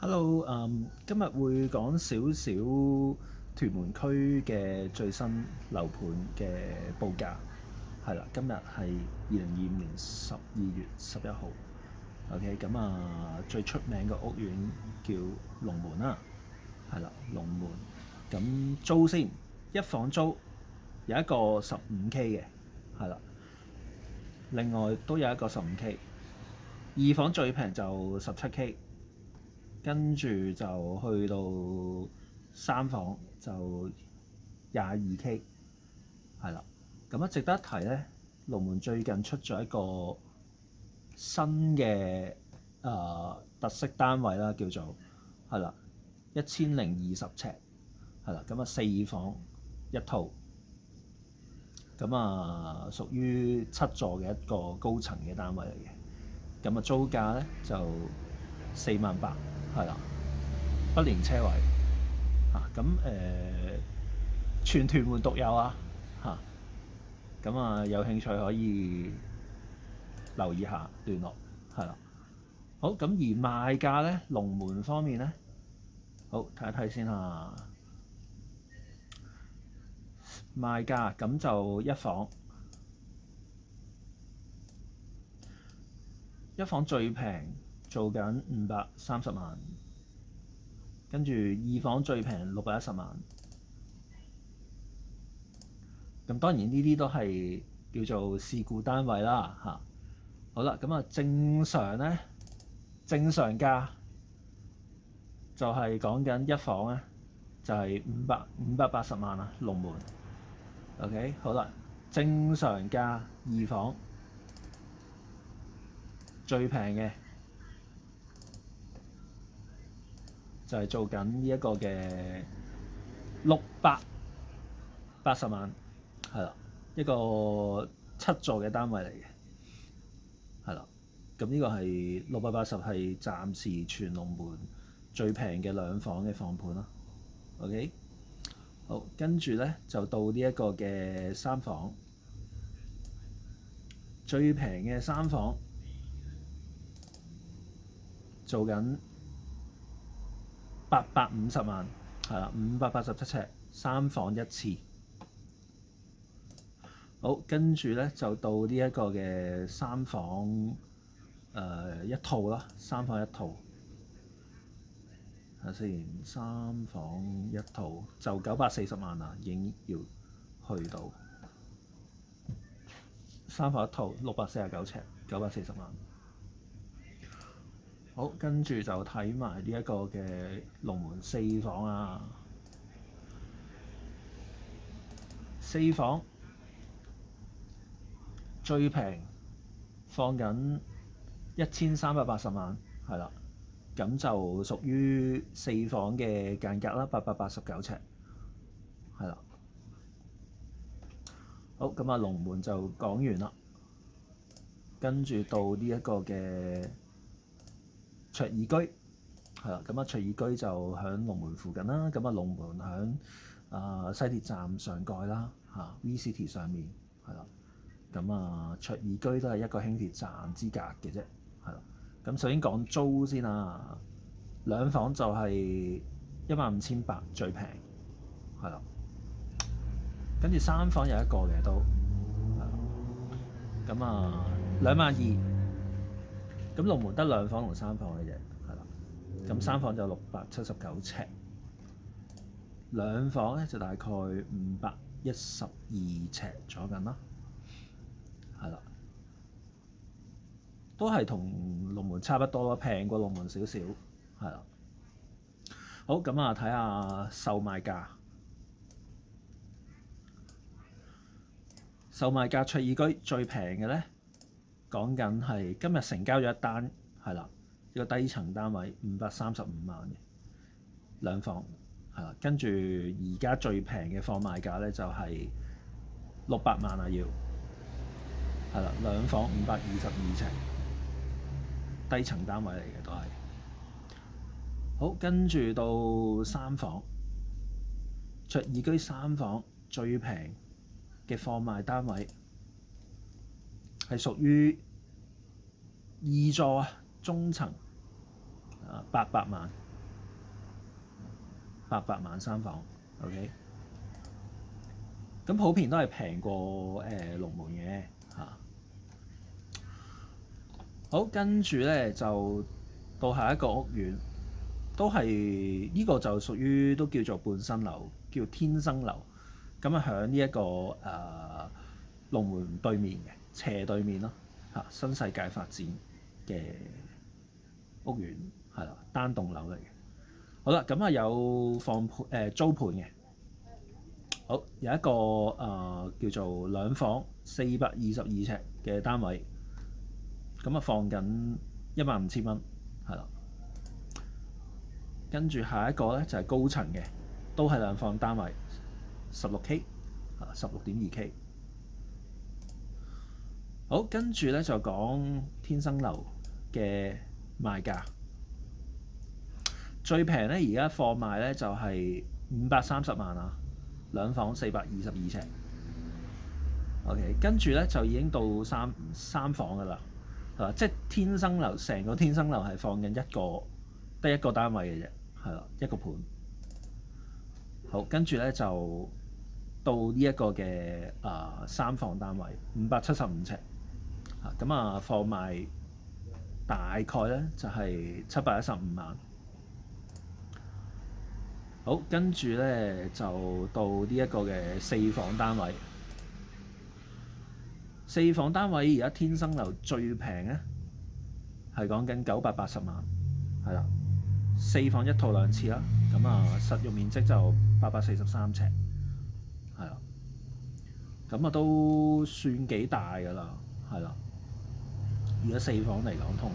Hello，今日會講少少屯門區嘅最新樓盤嘅報價，係啦，今日係2025年12月11號。OK，咁最出名嘅屋苑叫龍門啦，係啦，龍門。咁租先，一房租有一個15K 嘅，係啦，另外都有一個15K，二房最平就17K。跟住就去到三房就22K，係啦。咁值得一提呢，龍門最近出咗一個新嘅特色單位啦，叫做係啦1020尺，係啦。咁4房一套，咁屬於7座嘅一個高層嘅單位嚟嘅。咁租價呢就48000，係啦，不連車位咁全屯門獨有啊嚇。咁有興趣可以留意下聯絡，係啦。好，咁而賣價咧，龍門方面咧，好睇一睇先嚇。賣價咁就一房最平做緊530萬，跟住二房最平610萬。咁當然呢啲都係叫做事故單位啦嚇。好啦，咁正常價就係講緊一房咧，就係580萬啊，龍門。OK， 好啦，正常價二房最平嘅就係做緊呢一個嘅680萬，係啦，一個7座嘅單位嚟嘅，係啦。咁呢個係680，係暫時全龍門最平嘅兩房嘅放盤啦。OK， 好，跟住咧就到呢一個嘅三房，最平嘅三房做緊850萬，係啦，587尺，三房一次。好，跟住咧就到呢一個嘅三房一套啦，三房一套。睇下先，三房一套就940萬啦，已經要去到三房一套649尺，940萬。好，跟住就睇埋呢一個嘅龍門四房啊，四房最平放緊1380萬，係啦，咁就屬於四房嘅間隔啦，889尺，係啦。好，咁龍門就講完啦，跟住到呢一個嘅卓爾居，係啦，咁卓爾居就喺龍門附近啦，咁龍門喺西鐵站上蓋啦，V City 上面，係啦。咁卓爾居都係一個輕鐵站之隔嘅啫，係啦。咁首先講租先啦，兩房就係15800最平，係啦。跟住三房有一個嘅都，咁22000。咁龍門得兩房同三房嘅啫，係啦。咁三房就679尺，兩房咧就大概512尺左近啦，係啦，都係同龍門差不多咯，平過龍門少少，係啦。好，咁睇下售賣價。售賣價卓爾居最平嘅咧，講緊係今日成交咗一單，係啦，一個低層單位535萬嘅兩房，係啦。跟住而家最平嘅放賣價咧就係600萬啊，要係啦，兩房522尺，低層單位嚟嘅都係。好，跟住到三房，卓爾居三房最平嘅放賣單位係屬於2座中層，800萬， 800萬三房。OK， 咁普遍都係平過龍門嘅嚇。好，跟住咧就到下一個屋苑，都係呢個就屬於都叫做半新樓，叫天生樓。咁啊喺呢一個龍門對面嘅斜對面咯嚇，新世界發展嘅屋苑係啦，單棟樓嚟嘅。好啦，咁啊有放盤租盤嘅。好，有一個叫做兩房422尺嘅單位，咁啊放緊15000蚊，係啦。跟住下一個咧就係高層嘅，都係兩房單位，16K， 16.2K。好，跟住咧就講天生樓嘅賣價，最平咧而家放賣咧就係530萬啊，兩房422尺。OK， 跟住咧就已經到三房噶啦，係嘛？即係天生樓成個天生樓係放緊得一個單位嘅啫，係啦，一個盤。好，跟住咧就到呢一個嘅三房單位575尺，咁啊放賣大概咧就係715萬。好，跟住咧就到呢一個嘅四房單位。四房單位而家天生樓最平咧係講緊980萬，係啦。四房一套兩次啦，咁啊實用面積就843尺，係啦。咁啊都算幾大㗎啦，係啦。如果四房嚟講，同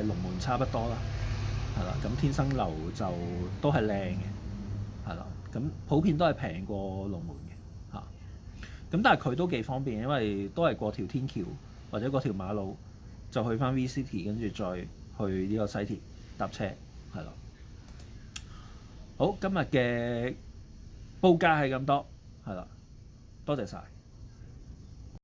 龍門差不多啦，係啦。咁天生樓就都係靚嘅，係啦。咁普遍都係平過龍門嘅嚇。咁但係佢都幾方便，因為都係過條天橋或者過條馬路就去返 V City， 跟住再去呢個西鐵搭車，係啦。好，今日嘅報價係咁多，係啦，多謝晒。